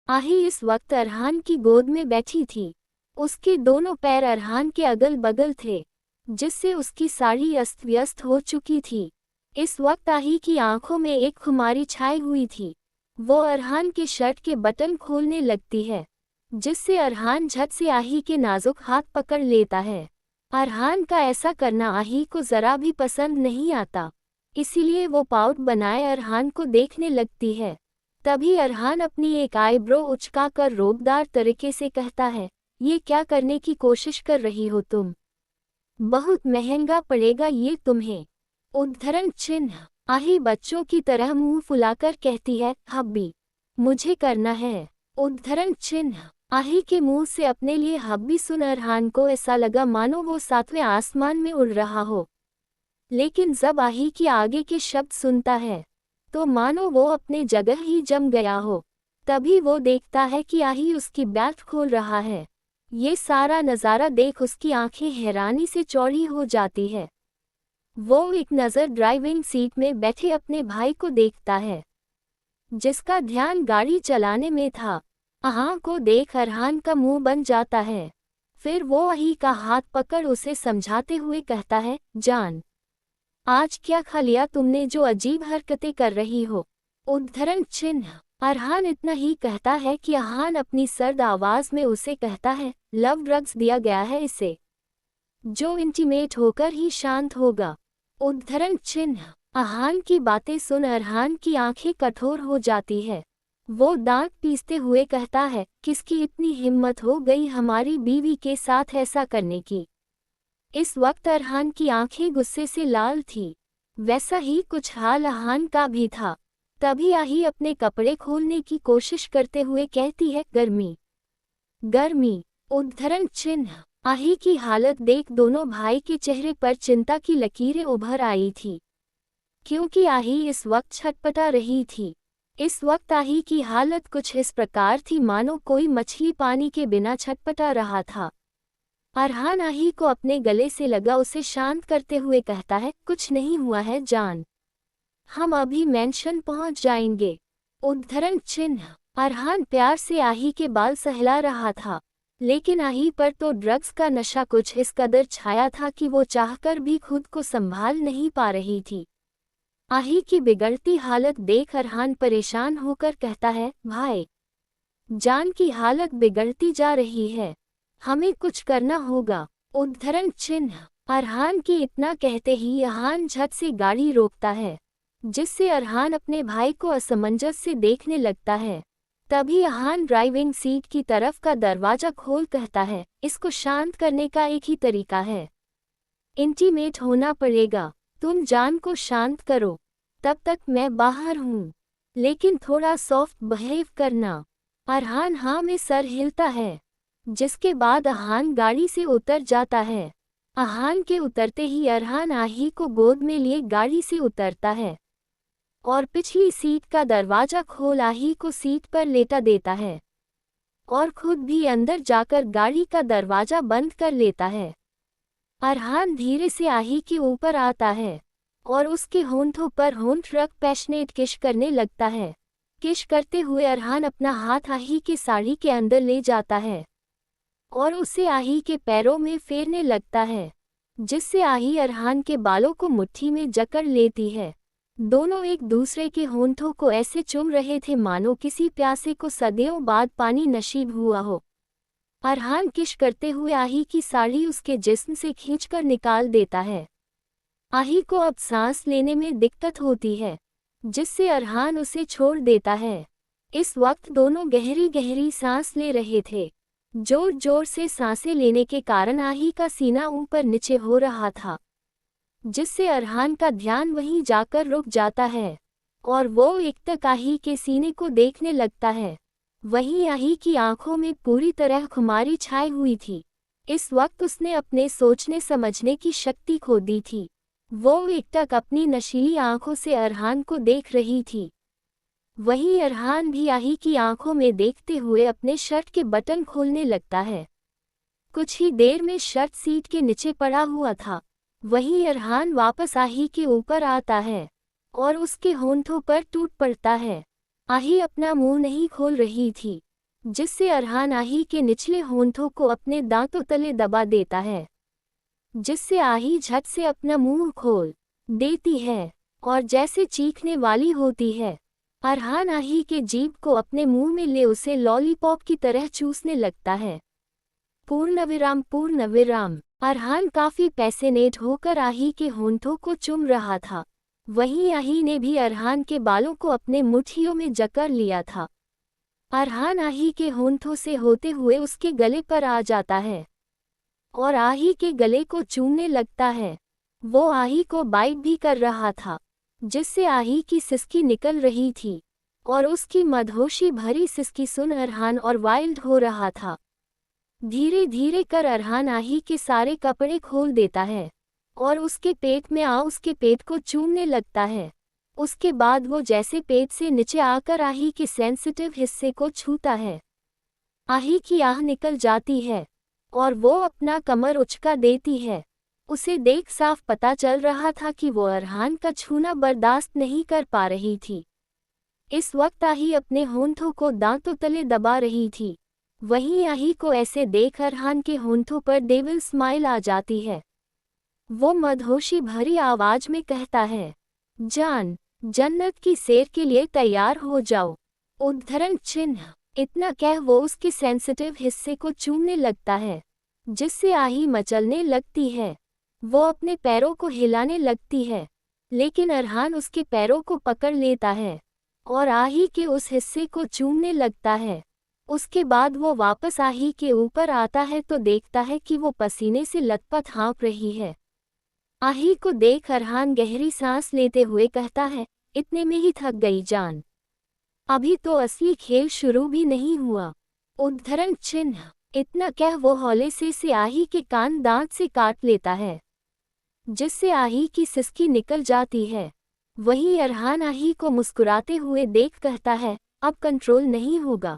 आही इस वक्त अरहान की गोद में बैठी थी। उसके दोनों पैर अरहान के अगल बगल थे, जिससे उसकी साड़ी अस्त व्यस्त हो चुकी थी। इस वक्त आही की आंखों में एक खुमारी छाई हुई थी। वो अरहान के शर्ट के बटन खोलने लगती है, जिससे अरहान झट से आही के नाजुक हाथ पकड़ लेता है। अरहान का ऐसा करना आही को जरा भी पसंद नहीं आता, इसीलिए वो पाउट बनाए अरहान को देखने लगती है। तभी अरहान अपनी एक आईब्रो उचकाकर रोबदार तरीके से कहता है, ये क्या करने की कोशिश कर रही हो तुम? बहुत महंगा पड़ेगा ये तुम्हें। उद्धरण चिन्ह। आही बच्चों की तरह मुंह फुलाकर कहती है, हब्बी, मुझे करना है। उद्धरण चिन्ह। आही के मुंह से अपने लिए हब्बी सुन अरहान को ऐसा लगा मानो वो सातवें आसमान में उड़ रहा हो। लेकिन जब आही के आगे के शब्द सुनता है, तो मानो वो अपने जगह ही जम गया हो। तभी वो देखता है कि आही उसकी बैग खोल रहा है। ये सारा नज़ारा देख उसकी आंखें हैरानी से चौड़ी हो जाती है। वो एक नज़र ड्राइविंग सीट में बैठे अपने भाई को देखता है, जिसका ध्यान गाड़ी चलाने में था। आहा को देख अरहान का मुंह बन जाता है। फिर वो आही का हाथ पकड़ उसे समझाते हुए कहता है, जान, आज क्या खा लिया तुमने जो अजीब हरकतें कर रही हो? उद्धरण चिन्ह। अरहान इतना ही कहता है कि आहान अपनी सर्द आवाज में उसे कहता है, लव ड्रग्स दिया गया है इसे, जो इंटीमेट होकर ही शांत होगा। उद्धरण चिन्ह। आहान की बातें सुन अरहान की आंखें कठोर हो जाती है। वो दांत पीसते हुए कहता है, किसकी इतनी हिम्मत हो गई हमारी बीवी के साथ ऐसा करने की? इस वक्त अरहान की आंखें गुस्से से लाल थी। वैसा ही कुछ हाल आहान का भी था। तभी आही अपने कपड़े खोलने की कोशिश करते हुए कहती है, गर्मी, गर्मी। उद्धरण चिन्ह। आही की हालत देख दोनों भाई के चेहरे पर चिंता की लकीरें उभर आई थी, क्योंकि आही इस वक्त छटपटा रही थी। इस वक्त आही की हालत कुछ इस प्रकार थी मानो कोई मछली पानी के बिना छटपटा रहा था। अरहान आही को अपने गले से लगा उसे शांत करते हुए कहता है, कुछ नहीं हुआ है जान, हम अभी मेंशन पहुंच जाएंगे। उद्धरण चिन्ह। अरहान प्यार से आही के बाल सहला रहा था, लेकिन आही पर तो ड्रग्स का नशा कुछ इस कदर छाया था कि वो चाहकर भी खुद को संभाल नहीं पा रही थी। आही की बिगड़ती हालत देख अरहान परेशान होकर कहता है, भाई, जान की हालत बिगड़ती जा रही है, हमें कुछ करना होगा। उद्धरण चिन्ह। अरहान की इतना कहते ही अरहान झट से गाड़ी रोकता है, जिससे अरहान अपने भाई को असमंजस से देखने लगता है। तभी अरहान ड्राइविंग सीट की तरफ का दरवाजा खोल कहता है, इसको शांत करने का एक ही तरीका है, इंटीमेट होना पड़ेगा। तुम जान को शांत करो, तब तक मैं बाहर हूँ, लेकिन थोड़ा सॉफ्ट बिहेव करना। अरहान हाँ में सर हिलता है, जिसके बाद अरहान गाड़ी से उतर जाता है। अरहान के उतरते ही अरहान आही को गोद में लिए गाड़ी से उतरता है और पिछली सीट का दरवाजा खोल आही को सीट पर लेटा देता है और खुद भी अंदर जाकर गाड़ी का दरवाजा बंद कर लेता है। अरहान धीरे से आही के ऊपर आता है और उसके होंठों पर होंठ रख पैशनेट किश करने लगता है। किश करते हुए अरहान अपना हाथ आही की साड़ी के अंदर ले जाता है और उसे आही के पैरों में फेरने लगता है, जिससे आही अरहान के बालों को मुट्ठी में जकड़ लेती है। दोनों एक दूसरे के होंठों को ऐसे चूम रहे थे मानो किसी प्यासे को सदियों बाद पानी नसीब हुआ हो। अरहान किश करते हुए आही की साड़ी उसके जिस्म से खींचकर निकाल देता है। आही को अब सांस लेने में दिक्कत होती है, जिससे अरहान उसे छोड़ देता है। इस वक्त दोनों गहरी गहरी सांस ले रहे थे। जोर जोर से सांसें लेने के कारण आही का सीना ऊपर नीचे हो रहा था, जिससे अरहान का ध्यान वहीं जाकर रुक जाता है और वो एकटक आही के सीने को देखने लगता है। वहीं आही की आंखों में पूरी तरह खुमारी छाई हुई थी। इस वक्त उसने अपने सोचने समझने की शक्ति खो दी थी। वो एकटक अपनी नशीली आंखों से अरहान को देख रही थी। वहीं अरहान भी आही की आंखों में देखते हुए अपने शर्ट के बटन खोलने लगता है। कुछ ही देर में शर्ट सीट के नीचे पड़ा हुआ था। वहीं अरहान वापस आही के ऊपर आता है और उसके होंठों पर टूट पड़ता है। आही अपना मुंह नहीं खोल रही थी। जिससे अरहान आही के निचले होंठों को अपने दांतों तले दबा देता है, जिससे आही झट से अपना मुंह खोल देती है और जैसे चीखने वाली होती है, अरहान आही के जीभ को अपने मुंह में ले उसे लॉलीपॉप की तरह चूसने लगता है। पूर्णविराम पूर्णविराम। अरहान काफी पैसेनेट होकर आही के होंठों को चूम रहा था। वहीं आही ने भी अरहान के बालों को अपने मुट्ठियों में जकड़ लिया था। अरहान आही के होंठों से होते हुए उसके गले पर आ जाता है और आही के गले को चूमने लगता है। वो आही को बाइट भी कर रहा था, जिससे आही की सिसकी निकल रही थी और उसकी मदहोशी भरी सिसकी सुन अरहान और वाइल्ड हो रहा था। धीरे धीरे कर अरहान आही के सारे कपड़े खोल देता है और उसके पेट में उसके पेट को चूमने लगता है। उसके बाद वो जैसे पेट से नीचे आकर आही के सेंसिटिव हिस्से को छूता है। आही की आह निकल जाती है और वो अपना कमर उचका देती है। उसे देख साफ पता चल रहा था कि वो अरहान का छूना बर्दाश्त नहीं कर पा रही थी। इस वक्त आही अपने होंठों को दांतों तले दबा रही थी। वहीं आही को ऐसे देख अरहान के होंठों पर डेविल स्माइल आ जाती है। वो मदहोशी भरी आवाज में कहता है, जान, जन्नत की सैर के लिए तैयार हो जाओ। उद्धरण चिन्ह। इतना कह वो उसके सेंसिटिव हिस्से को चूमने लगता है, जिससे आही मचलने लगती है। वो अपने पैरों को हिलाने लगती है, लेकिन अरहान उसके पैरों को पकड़ लेता है और आही के उस हिस्से को चूमने लगता है। उसके बाद वो वापस आही के ऊपर आता है तो देखता है कि वो पसीने से लथपथ हाँफ रही है। आही को देख अरहान गहरी सांस लेते हुए कहता है, इतने में ही थक गई जान, अभी तो असली खेल शुरू भी नहीं हुआ। उद्धरण चिन्ह। इतना कह वो हौले से आही के कान दांत से काट लेता है, जिससे आही की सिसकी निकल जाती है। वहीं अरहान आही को मुस्कुराते हुए देख कहता है, अब कंट्रोल नहीं होगा।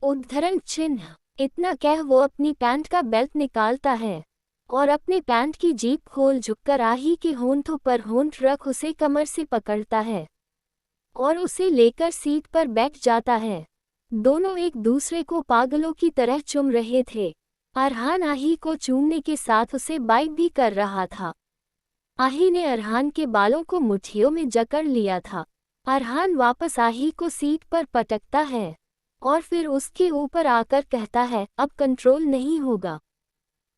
उद्धरण चिन्ह। इतना कह वो अपनी पैंट का बेल्ट निकालता है और अपने पैंट की जीप खोल झुककर आही के होंठों पर होंठ रख उसे कमर से पकड़ता है और उसे लेकर सीट पर बैठ जाता है। दोनों एक दूसरे को पागलों की तरह चूम रहे थे। अरहान आही को चूमने के साथ उसे बाइट भी कर रहा था। आही ने अरहान के बालों को मुट्ठियों में जकड़ लिया था। अरहान वापस आही को सीट पर पटकता है और फिर उसके ऊपर आकर कहता है, अब कंट्रोल नहीं होगा।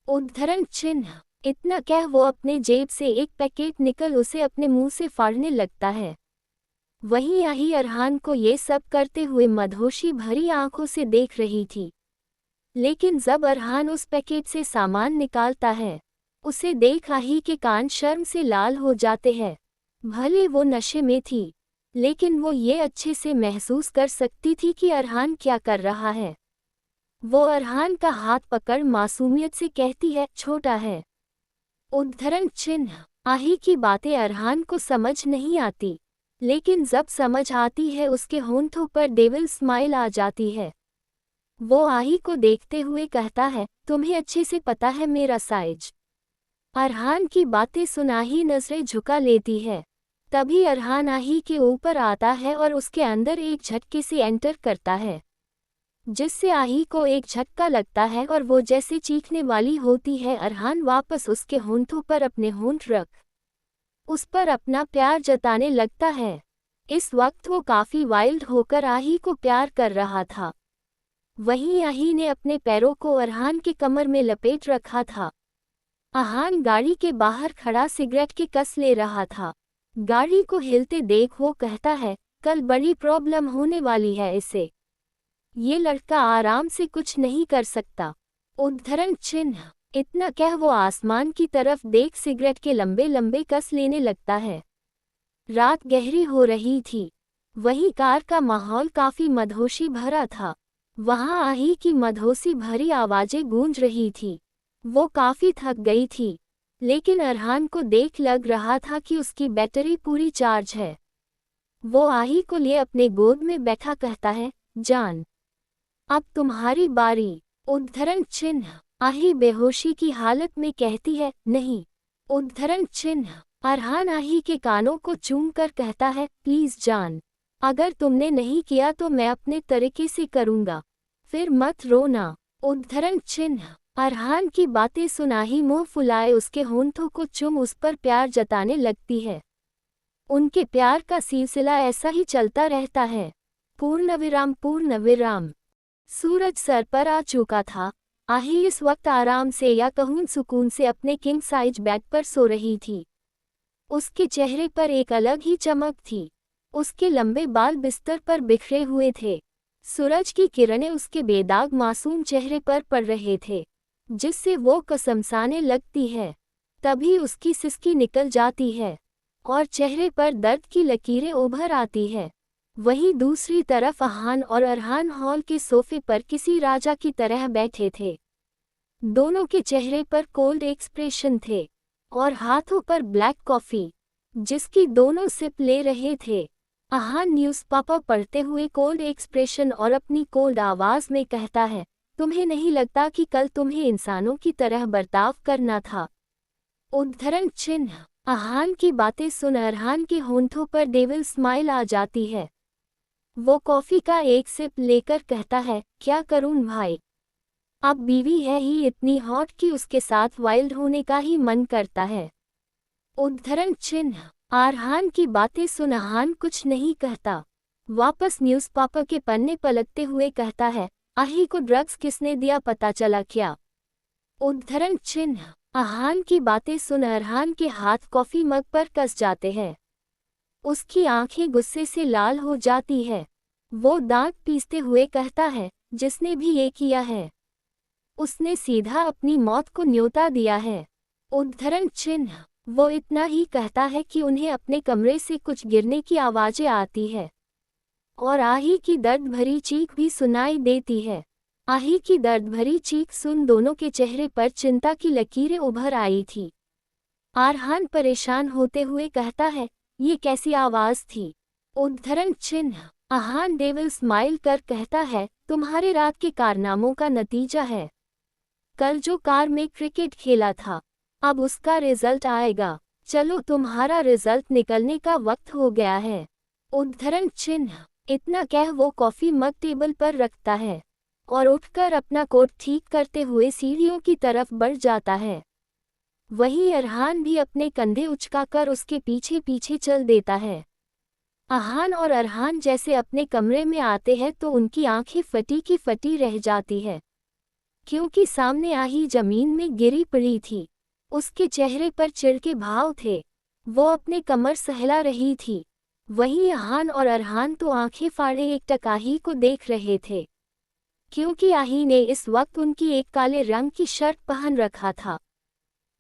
उद्धरण चिन्ह। इतना कह वो अपने जेब से एक पैकेट निकल उसे अपने मुंह से फाड़ने लगता है। वहीं आही अरहान को ये सब करते हुए मदहोशी भरी आंखों से देख रही थी। लेकिन जब अरहान उस पैकेट से सामान निकालता है, उसे देख आही के कान शर्म से लाल हो जाते हैं। भले वो नशे में थी, लेकिन वो ये अच्छे से महसूस कर सकती थी कि अरहान क्या कर रहा है। वो अरहान का हाथ पकड़ मासूमियत से कहती है, छोटा है। उद्धरण चिन्ह। आही की बातें अरहान को समझ नहीं आती, लेकिन जब समझ आती है उसके होंठों पर डेविल स्माइल आ जाती है। वो आही को देखते हुए कहता है, तुम्हें अच्छे से पता है मेरा साइज। अरहान की बातें सुन आही नजरें झुका लेती है। तभी अरहान आही के ऊपर आता है और उसके अंदर एक झटके से एंटर करता है, जिससे आही को एक झटका लगता है और वो जैसे चीखने वाली होती है। अरहान वापस उसके होंठों पर अपने होंठ रख उस पर अपना प्यार जताने लगता है। इस वक्त वो काफी वाइल्ड होकर आही को प्यार कर रहा था। वहीं आही ने अपने पैरों को अरहान के कमर में लपेट रखा था। अरहान गाड़ी के बाहर खड़ा सिगरेट के कस ले रहा था। गाड़ी को हिलते देख वो कहता है, कल बड़ी प्रॉब्लम होने वाली है इसे। ये लड़का आराम से कुछ नहीं कर सकता। उद्धरण चिन्ह। इतना कह वो आसमान की तरफ देख सिगरेट के लंबे लंबे कस लेने लगता है। रात गहरी हो रही थी। वहीं कार का माहौल काफी मदहोशी भरा था। वहां आही की मदहोशी भरी आवाजें गूंज रही थी। वो काफी थक गई थी, लेकिन अरहान को देख लग रहा था कि उसकी बैटरी पूरी चार्ज है। वो आही को लिए अपने गोद में बैठा कहता है, जान, अब तुम्हारी बारी। उद्धरण चिन्ह। आही बेहोशी की हालत में कहती है, नहीं। उद्धरण चिन्ह। अरहान आही के कानों को चूम कर कहता है, प्लीज जान, अगर तुमने नहीं किया तो मैं अपने तरीके से करूंगा। फिर मत रोना। उद्धरण चिन्ह। अरहान की बातें सुना ही मुंह फुलाए उसके होंठों को चूम उस पर प्यार जताने लगती है। उनके प्यार का सिलसिला ऐसा ही चलता रहता है। पूर्णविराम पूर्णविराम। सूरज सर पर आ चुका था। आही इस वक्त आराम से या कहूँ सुकून से अपने किंग साइज बेड पर सो रही थी। उसके चेहरे पर एक अलग ही चमक थी। उसके लंबे बाल बिस्तर पर बिखरे हुए थे। सूरज की किरणें उसके बेदाग मासूम चेहरे पर पड़ रहे थे, जिससे वो कसमसाने लगती है। तभी उसकी सिसकी निकल जाती है और चेहरे पर दर्द की लकीरें उभर आती है। वहीं दूसरी तरफ अहान और अरहान हॉल के सोफे पर किसी राजा की तरह बैठे थे। दोनों के चेहरे पर कोल्ड एक्सप्रेशन थे और हाथों पर ब्लैक कॉफी, जिसकी दोनों सिप ले रहे थे। अहान न्यूज़पेपर पढ़ते हुए कोल्ड एक्सप्रेशन और अपनी कोल्ड आवाज में कहता है, तुम्हें नहीं लगता कि कल तुम्हें इंसानों की तरह बर्ताव करना था? उद्धरण चिन्ह। अहान की बातें सुन अरहान के होंठों पर डेविल स्माइल आ जाती है। वो कॉफी का एक सिप लेकर कहता है, क्या करूं भाई, अब बीवी है ही इतनी हॉट कि उसके साथ वाइल्ड होने का ही मन करता है। उद्धरण चिन्ह। अरहान की बातें सुन अहान कुछ नहीं कहता। वापस न्यूज़पेपर के पन्ने पलटते हुए कहता है, आही को ड्रग्स किसने दिया पता चला क्या? उद्धरण चिन्ह। अहान की बातें सुन अरहान के हाथ कॉफी मग पर कस जाते हैं। उसकी आंखें गुस्से से लाल हो जाती है। वो दांत पीसते हुए कहता है, जिसने भी ये किया है, उसने सीधा अपनी मौत को न्योता दिया है। उद्धरण चिन्ह। वो इतना ही कहता है कि उन्हें अपने कमरे से कुछ गिरने की आवाजें आती है और आही की दर्द भरी चीख भी सुनाई देती है। आही की दर्द भरी चीख सुन दोनों के चेहरे पर चिंता की लकीरें उभर आई थी। अरहान परेशान होते हुए कहता है, ये कैसी आवाज थी? उद्धरण चिन्ह। अहान डेविल स्माइल कर कहता है, तुम्हारे रात के कारनामों का नतीजा है। कल जो कार में क्रिकेट खेला था, अब उसका रिजल्ट आएगा। चलो तुम्हारा रिजल्ट निकलने का वक्त हो गया है। उद्धरण चिन्ह। इतना कह वो कॉफी मग टेबल पर रखता है और उठकर अपना कोट ठीक करते हुए सीढ़ियों की तरफ बढ़ जाता है। वहीं अरहान भी अपने कंधे उचकाकर उसके पीछे पीछे चल देता है। अहान और अरहान जैसे अपने कमरे में आते हैं तो उनकी आंखें फटी की फटी रह जाती है, क्योंकि सामने आही जमीन में गिरी पड़ी थी। उसके चेहरे पर चिढ़ के भाव थे। वो अपने कमर सहला रही थी। वहीं अहान और अरहान तो आंखें फाड़े एकटक आही को देख रहे थे, क्योंकि आही ने इस वक्त उनकी एक काले रंग की शर्ट पहन रखा था,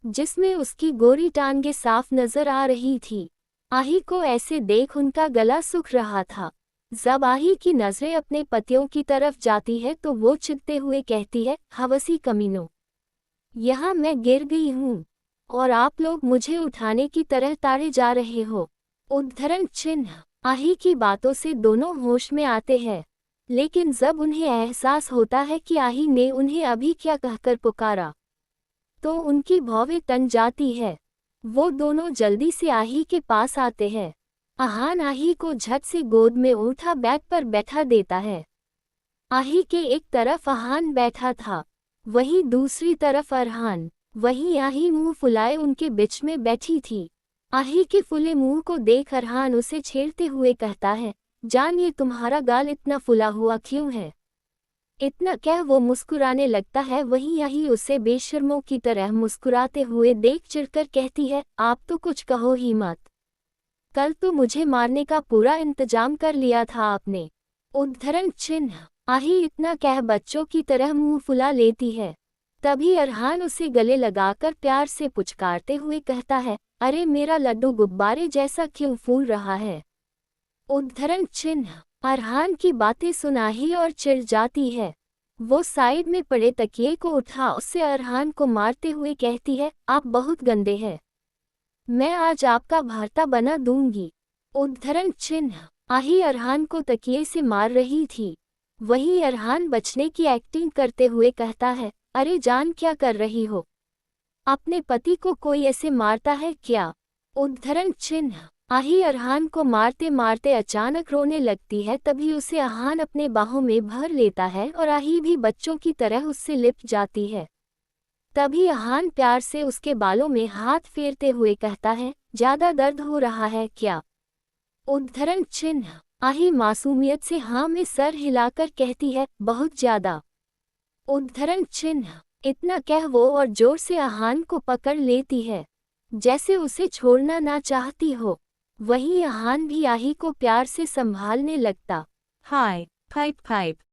जिसमें उसकी गोरी टांगें साफ नजर आ रही थी। आही को ऐसे देख उनका गला सूख रहा था। जब आही की नजरें अपने पतियों की तरफ जाती है तो वो चिढ़ते हुए कहती है, हवसी कमीनों, यहाँ मैं गिर गई हूँ और आप लोग मुझे उठाने की तरह ताड़े जा रहे हो। उद्धरण चिन्ह। आही की बातों से दोनों होश में आते हैं, लेकिन जब उन्हें एहसास होता है कि आही ने उन्हें अभी क्या कहकर पुकारा, तो उनकी भौवें तन जाती है। वो दोनों जल्दी से आही के पास आते हैं। अहान आही को झट से गोद में उठा बेड पर बैठा देता है। आही के एक तरफ अहान बैठा था, वहीं दूसरी तरफ अरहान। वहीं आही मुंह फुलाए उनके बीच में बैठी थी। आही के फुले मुंह को देख अरहान उसे छेड़ते हुए कहता है, जान ये तुम्हारा गाल इतना फुला हुआ क्यों है? इतना कह वो मुस्कुराने लगता है। वहीं आही उसे बेशर्मों की तरह मुस्कुराते हुए देख चिढ़कर कहती है, आप तो कुछ कहो ही मत, कल तो मुझे मारने का पूरा इंतजाम कर लिया था आपने। उद्धरण चिन्ह। आही इतना कह बच्चों की तरह मुंह फुला लेती है। तभी अरहान उसे गले लगाकर प्यार से पुचकारते हुए कहता है, अरे मेरा लड्डू गुब्बारे जैसा क्यों फूल रहा है? उद्धरण चिन्ह। अरहान की बातें सुन आही और चिढ़ जाती है। वो साइड में पड़े तकिए को उठा उससे अरहान को मारते हुए कहती है, आप बहुत गंदे हैं, मैं आज आपका भर्ता बना दूंगी। उद्धरण चिन्ह। आही अरहान को तकिए से मार रही थी। वहीं अरहान बचने की एक्टिंग करते हुए कहता है, अरे जान क्या कर रही हो? अपने पति को कोई ऐसे मारता है क्या? उद्धरण चिन्ह। आही अरहान को मारते मारते अचानक रोने लगती है। तभी उसे अरहान अपने बाहों में भर लेता है और आही भी बच्चों की तरह उससे लिपट जाती है। तभी अरहान प्यार से उसके बालों में हाथ फेरते हुए कहता है, ज्यादा दर्द हो रहा है क्या? उद्धरण चिन्ह। आही मासूमियत से हाँ में सर हिलाकर कहती है, बहुत ज्यादा। उद्धरण चिन्ह। इतना कह वो और जोर से अरहान को पकड़ लेती है, जैसे उसे छोड़ना ना चाहती हो। वहीं अरहान भी आही को प्यार से संभालने लगता। Hi, Pipe Pipe.